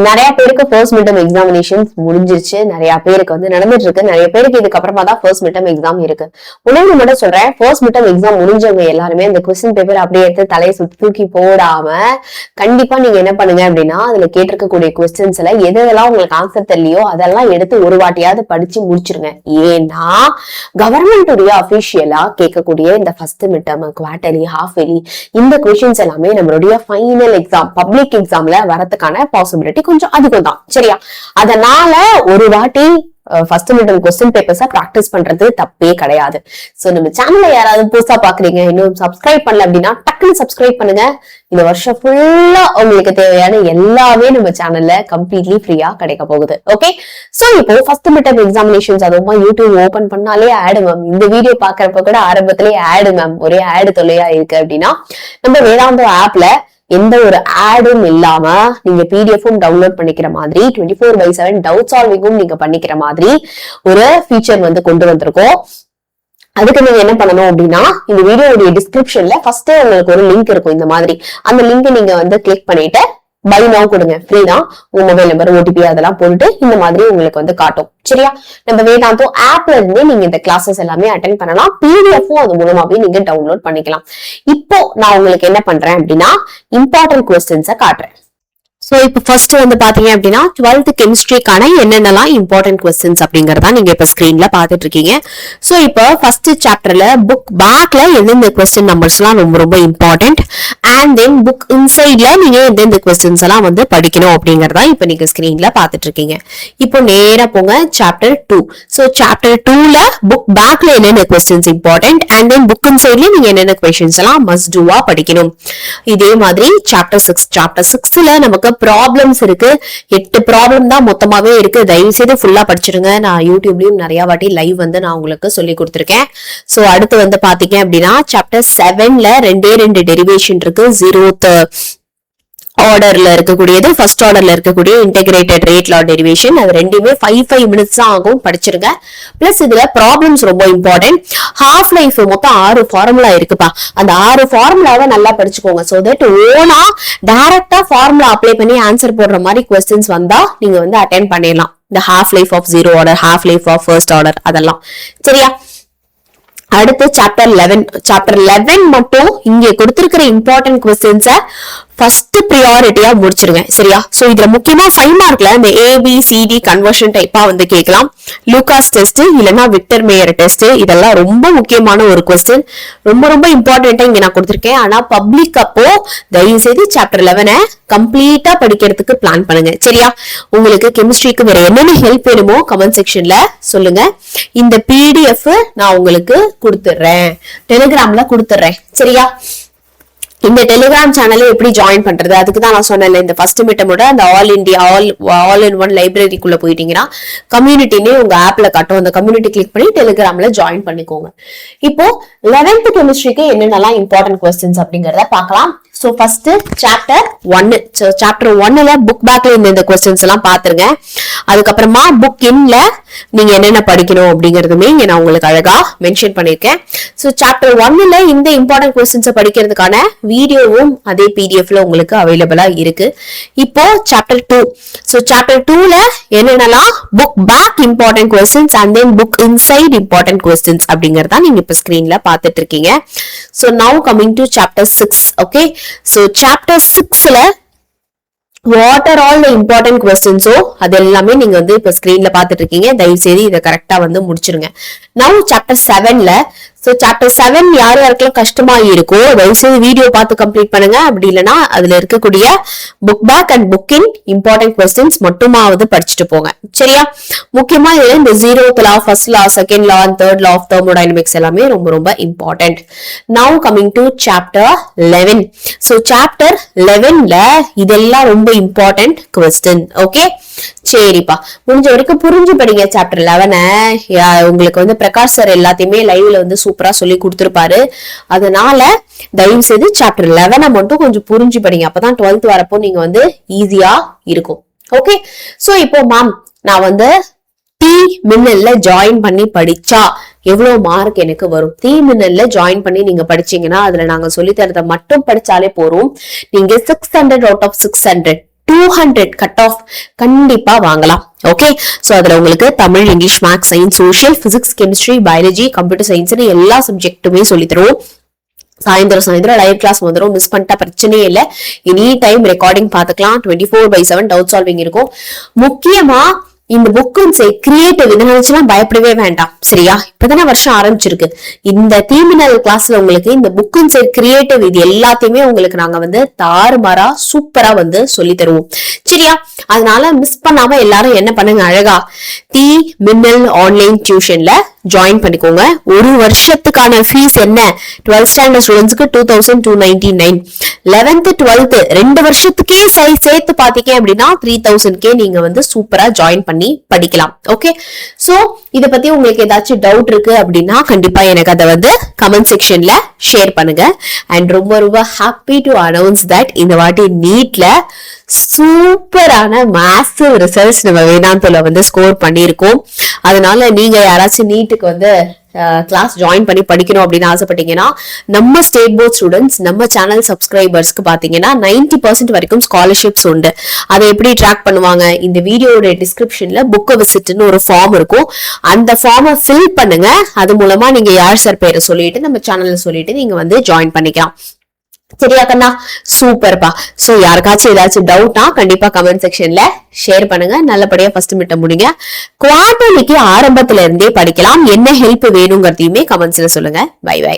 நிறைய பேருக்கு first midterm examinations முடிஞ்சிருச்சு. நிறைய பேருக்கு வந்து நடந்துட்டு இருக்கு. நிறைய பேருக்கு இதுக்கப்புறமா தான் ஃபர்ஸ்ட் மிட்டம் எக்ஸாம் இருக்கு. உடனே மட்டும் சொல்றேன், ஃபர்ஸ்ட் மிட்டம் எக்ஸாம் முடிஞ்சவங்க எல்லாருமே இந்த கொஸ்டின் பேப்பர் அப்படியே எடுத்து தலையை சுத்தி தூக்கி போடாம கண்டிப்பா நீங்க என்ன பண்ணுங்க அப்படின்னா, அதுல கேட்டிருக்கக்கூடிய கொஸ்டின்ஸ்ல எதெல்லாம் உங்களுக்கு ஆன்சர் தெரியலையோ அதெல்லாம் எடுத்து ஒரு வாட்டியாவது படிச்சு முடிச்சிருங்க. ஏன்னா கவர்மெண்ட் உடைய அபிஷியலா கேட்கக்கூடிய இந்த first midterm, quarterly, half yearly இந்த கொஸ்டின்ஸ் எல்லாமே நம்மளுடைய ஃபைனல் எக்ஸாம், பப்ளிக் எக்ஸாம்ல வரதுக்கான பாசிபிலிட்டி கொஞ்சம் அதிகம் தான். சரியா? அதனால ஒரு வாட்டி ஃபர்ஸ்ட் மிட்டம் கொஸ்டின் பேப்பர்ஸா பிராக்டிஸ் பண்றது தப்பே கிடையாது. சோ நம்ம சேனல்ல யாராவது புதுசா பாக்குறீங்க, இன்னும் சப்ஸ்கிரைப் பண்ணல அப்படின்னா டக்குன்னு சப்ஸ்கிரைப் பண்ணுங்க. இந்த வருஷம் ஃபுல்லா உங்களுக்கு தேவையான எல்லாமே நம்ம சேனல்ல கம்ப்ளீட்லி ஃப்ரீயா கிடைக்க போகுது. ஓகே, சோ இப்போ ஃபர்ஸ்ட் மிட்டம் எக்ஸாமினேஷன்ஸ் அதுவும் யூடியூப் ஓபன் பண்ணாலே ஆடு மேம், இந்த வீடியோ பாக்குறப்ப கூட ஆரம்பத்திலேயே ஆடு மேம், ஒரே ஆடு தொல்லையா இருக்கு அப்படின்னா நம்ம வேதாந்தம் ஆப்ல எந்த ஒரு ஆடும் இல்லாம நீங்க பிடிஎஃப்பும் டவுன்லோட் பண்ணிக்கிற மாதிரி 24/7 டவுட் சால்விங்கும் நீங்க பண்ணிக்கிற மாதிரி ஒரு ஃபீச்சர் வந்து கொண்டு வந்திருக்கோம். அதுக்கு நீங்க என்ன பண்ணணும் அப்படின்னா, இந்த வீடியோடைய டிஸ்கிரிப்ஷன்ல ஃபர்ஸ்ட் உங்களுக்கு ஒரு லிங்க் இருக்கும். இந்த மாதிரி அந்த லிங்க் நீங்க வந்து கிளிக் பண்ணிட்டு பை நவ் கொடுங்க, ஃப்ரீ தான். உங்க மொபைல் நம்பர், ஓடிபி அதெல்லாம் போட்டுட்டு இந்த மாதிரி உங்களுக்கு வந்து காட்டும். சரியா? நம்ம வேதாந்தம் ஆப்ல இருந்து நீங்க இந்த கிளாஸஸ் எல்லாமே அட்டென்ட் பண்ணலாம். பிடிஎஃப்பும் அது மூலமாவே நீங்க டவுன்லோட் பண்ணிக்கலாம். இப்போ நான் உங்களுக்கு என்ன பண்றேன் அப்படின்னா, இம்பார்ட்டன்ட் கொஸ்டின்ஸை காட்டுறேன். சோ இப்ப ஃபர்ஸ்ட் வந்து பாத்தீங்க அப்படின்னா 12th கெமிஸ்ட்ரிக்கான என்னென்னலாம் இம்பார்ட்டன்ட் கொஸ்டின்ஸ் அப்படிங்கறத நீங்க இப்ப ஸ்கிரீன்ல பாத்துட்டு இருக்கீங்க. சோ இப்ப ஃபர்ஸ்ட் சாப்டர்ல புக் பேக்ல எந்தெந்த கொஸ்டின் நம்பர்ஸ் எல்லாம் ரொம்ப ரொம்ப இம்பார்ட்டன்ட், அண்ட் தென் புக் இன்சைட்ல நீங்க எந்தெந்த கொஸ்டின்ஸ் எல்லாம் வந்து படிக்கணும் அப்படிங்கறத இப்ப நீங்க ஸ்கிரீன்ல பாத்துட்டு இருக்கீங்க. இப்போ நேரா போங்க சாப்டர் 2. சோ சாப்டர் 2ல புக் பேக்ல என்னென்ன questions important, and then book இன்சைட்ல நீங்க என்னென்ன கொஸ்டின்ஸ் எல்லாம் மஸ்ட் டூவா படிக்கணும். இதே மாதிரி சாப்டர் 6ல நமக்கு ப்ராப்ளம்ஸ் இருக்கு. 8 ப்ராப்ளம் தான் மொத்தமாவே இருக்கு. தயவு செய்து ஃபுல்லா படிச்சிருங்க. நான் யூடியூப்லயும் நிறைய வாட்டி லைவ் வந்து நான் உங்களுக்கு சொல்லி கொடுத்திருக்கேன். சோ அடுத்து வந்து பாத்தீங்க அப்படின்னா சாப்டர் 7ல 2 டெரிவேஷன் இருக்கு. 0th ஆர்டர்ல இருக்கக்கூடியது, ஃபர்ஸ்ட் ஆர்டர்ல இருக்கக்கூடிய இன்டெகிரேட்டட் ரேட் லா டெரிவேஷன். அது ரெண்டுமே 5 மினிட்ஸ் தான் ஆகும், படிச்சிருங்க. பிளஸ் இதுல ப்ராப்ளம்ஸ் ரொம்ப இம்பார்ட்டன்ட். ஹாஃப் லைஃப் மொத்தம் 6 ஃபார்முலா இருக்குப்பா. அந்த 6 ஃபார்முலாவை நல்லா படிச்சுக்கோங்க. சோ தட் ஓனா டைரக்டா ஃபார்முலா அப்ளை பண்ணி ஆன்சர் போடுற மாதிரி கொஸ்டின்ஸ் வந்தா நீங்க வந்து அட்டென்ட் பண்ணிடலாம். இந்த half life of 0 order, half life of first order அதெல்லாம். சரியா? அடுத்து சாப்டர் 11 மட்டும் இங்க கொடுத்திருக்கிற இம்பார்ட்டன்ட் கொஸ்டின்ஸை ஃபர்ஸ்ட் ப்ரியாரிட்டியா முடிச்சிருங்க. சரியா? சோ இதுல முக்கியமா 5 மார்க்ல இந்த ABCD கன்வர்ஷன் டைப்பா வந்து கேட்கலாம். லூகாஸ் டெஸ்ட் இல்லைன்னா விக்டர் மேயர் டெஸ்ட், இதெல்லாம் ரொம்ப முக்கியமான ஒரு கொஸ்டின். ரொம்ப ரொம்ப இம்பார்ட்டன்ட்டா இங்க நான் கொடுத்திருக்கேன். ஆனா பப்ளிக் அப்போ தயவு செய்து சாப்டர் 11 கம்ப்ளீட்டா படிக்கிறதுக்கு பிளான் பண்ணுங்க. சரியா? உங்களுக்கு கெமிஸ்ட்ரிக்கு வேற என்னென்ன ஹெல்ப் வேணுமோ கமெண்ட் செக்ஷன்ல சொல்லுங்க. இந்த PDF நான் உங்களுக்கு கொடுத்துடுறேன், டெலிகிராம்ல கொடுத்துடுறேன். சரியா? இந்த டெலிகிராம் சேனலை எப்படி ஜாயின் பண்றது, அதுக்கு தான் நான் சொன்னேன். இந்த ஃபர்ஸ்ட் மிட்டமோட அந்த all India all in one லைப்ரரிக்குள்ள போயிட்டீங்கன்னா கம்யூனிட்டினே உங்க ஆப்ல காட்டும். அந்த கம்யூனிட்டி கிளிக் பண்ணி டெலிகிராம்ல ஜாயின் பண்ணிக்கோங்க. இப்போ 11th கெமிஸ்ட்ரிக்கு என்னென்னலாம் இம்பார்ட்டன்ட் கொஸ்டின்ஸ் அப்படிங்கறத பார்க்கலாம். So first chapter 1. So chapter 1ல புக் பேக்ல இந்த கொஸ்டின்ஸ் எல்லாம் பாத்துருங்க. அதுக்கப்புறமா புக் இன்ல நீங்க என்னென்ன படிக்கணும் அப்படிங்கறதுமே இங்க நான் உங்களுக்கு அழகா மென்ஷன் பண்ணிருக்கேன். சோ சாப்டர் 1ல இந்த இம்பார்ட்டன்ட் கொஸ்டின்ஸை படிக்கிறதுக்கான வீடியோவும் அதே PDFல உங்களுக்கு அவைலபிளா இருக்கு. இப்போ சாப்டர் 2. சோ சாப்டர் 2ல என்னென்னலாம் book back important questions and then book inside important questions அப்படிங்கறத நீங்க இப்ப ஸ்கிரீன்ல பாத்துட்டு இருக்கீங்க. So now coming to chapter 6. Okay, so chapter 6ல what are all the important questions அது எல்லாமே நீங்க வந்து இப்ப ஸ்கிரீன்ல பாத்துட்டு இருக்கீங்க. தயவு செய்து இதை கரெக்டா வந்து முடிச்சிருங்க. now chapter 7ல சோ சாப்டர் 7 யார் யாருக்கெல்லாம் கஷ்டமா இருக்கோ தயவு செய்து வீடியோ பார்த்து கம்ப்ளீட் பண்ணுங்க. அப்படி இல்லைன்னா அதுல இருக்கக்கூடிய book back and book in important questions மட்டுமாவது படிச்சுட்டு போங்க. சரியா? முக்கியமா இதுல இந்த 0th law, first law, second law and third law of thermodynamics எல்லாமே ரொம்ப ரொம்ப இம்பார்ட்டன்ட். now coming to chapter 11. So chapter 11ல இதெல்லாம் ரொம்ப இம்பார்ட்டன்ட் கொஸ்டின். ஓகே, சரிப்பா, முடிஞ்ச வரைக்கும் புரிஞ்சு படிங்க. சாப்டர் 11 உங்களுக்கு வந்து பிரகாஷ் சார் எல்லாத்தையுமே லைவ்ல வந்து சூப்பரா சொல்லி கொடுத்திருப்பாரு. அதனால தயவு செய்து சாப்டர் 11 மட்டும் கொஞ்சம் புரிஞ்சு படிங்க. அப்பதான் 12th வரப்போ நீங்க வந்து ஈஸியா இருக்கும். ஓகே, சோ இப்போ மேம் நான் வந்து டி மின்னல்ல ஜாயின் பண்ணி படிச்சா எவ்வளவு மார்க் எனக்கு வரும்? டி மின்னல்ல ஜாயின் பண்ணி நீங்க படிச்சீங்கன்னா அதுல நாங்க சொல்லி தரத மட்டும் படிச்சாலே போறோம். நீங்க 600 out of 600 200 கட் ஆஃப் கண்டிப்பா வாங்கலாம். ஓகே, சோ அதுல உங்களுக்கு Tamil, English, maths, science, social, physics, chemistry, biology, computer சயின்ஸ்னு எல்லா சப்ஜெக்ட்டுமே சொல்லி தருவோம். சாயந்தரம் லைவ் கிளாஸ் வந்துடும். மிஸ் பண்ணிட்டா பிரச்சனையே இல்லை. எனி டைம் ரெக்கார்டிங் பாத்துக்கலாம். 24/7 டவுட் சால்விங் இருக்கும். முக்கியமா இந்த புக் கிரியேட்டிவ் இதை நினைச்சுலாம் பயப்படவே வேண்டாம். சரியா, இப்பதானே வருஷம் ஆரம்பிச்சிருக்கு. இந்த தீமினல் கிளாஸ்ல உங்களுக்கு இந்த புக் கிரியேட்டிவ் இது எல்லாத்தையுமே உங்களுக்கு நாங்க தாறுமாறா சூப்பரா சொல்லி தருவோம். சரியா, அதனால மிஸ் பண்ணாம எல்லாரும் என்ன பண்ணுங்க, அழகா தி மின்னல் ஆன்லைன் டியூஷன்ல ஜாயின் பண்ணிக்கோங்க. ஒரு வருஷத்துக்கான ஃபீஸ் என்ன? 12th ஸ்டாண்டர்ட் ஸ்டூடெண்ட்ஸ்க்கு 2299. 11th 12th 2 வருஷத்துக்கே சேர்த்து பாத்தீங்க அப்படின்னா 3000K நீங்க சூப்பரா ஜாயின் பண்ணி படிக்கலாம். ஓகே, சோ இத பத்தி உங்களுக்கு ஏதாச்சும் டவுட் இருக்கு அப்படின்னா கண்டிப்பா எனக்கு அதை கமெண்ட் செக்ஷன்ல ஷேர் பண்ணுங்க. அண்ட் ரொம்ப ரொம்ப ஹாப்பி டு அனௌன்ஸ் தட் இந்த வாட்டி நீட்ல சூப்பரான மாசிவ் ரிசல்ட்ஸ் நம்ம வேதாந்தல ஸ்கோர் பண்ணியிருக்கோம். அதனால நீங்க யாராச்சும் நீட்டுக்கு கிளாஸ் ஜாயின் பண்ணி படிக்கணும் அப்படின்னு ஆசைப்பட்டீங்கன்னா நம்ம ஸ்டேட் போர்ட் ஸ்டூடெண்ட்ஸ் நம்ம சேனல் சப்ஸ்கிரைபர்ஸ்க்கு பாத்தீங்கன்னா 90% வரைக்கும் ஸ்காலர்ஷிப்ஸ் உண்டு. அதை எப்படி ட்ராக் பண்ணுவாங்க? இந்த வீடியோட டிஸ்கிரிப்ஷன்ல புக் விசிட்னு ஒரு ஃபார்ம் இருக்கும். அந்த ஃபார்மை ஃபில் பண்ணுங்க. அது மூலமா நீங்க யார் சார் பேரை சொல்லிட்டு நம்ம சேனல்ல சொல்லிட்டு நீங்க ஜாயின் பண்ணிக்கலாம். சரியா கண்ணா, சூப்பர்பா. சோ யாருக்காச்சும் ஏதாச்சும் டவுட்னா கண்டிப்பா கமெண்ட் செக்ஷன்ல ஷேர் பண்ணுங்க. நல்லபடியா ஃபர்ஸ்ட் மிட் முடிங்க. குவார்டர்லிக்கு ஆரம்பத்துல இருந்தே படிக்கலாம். என்ன ஹெல்ப் வேணுங்கிறதையுமே கமெண்ட்ஸ்ல சொல்லுங்க. Bye by.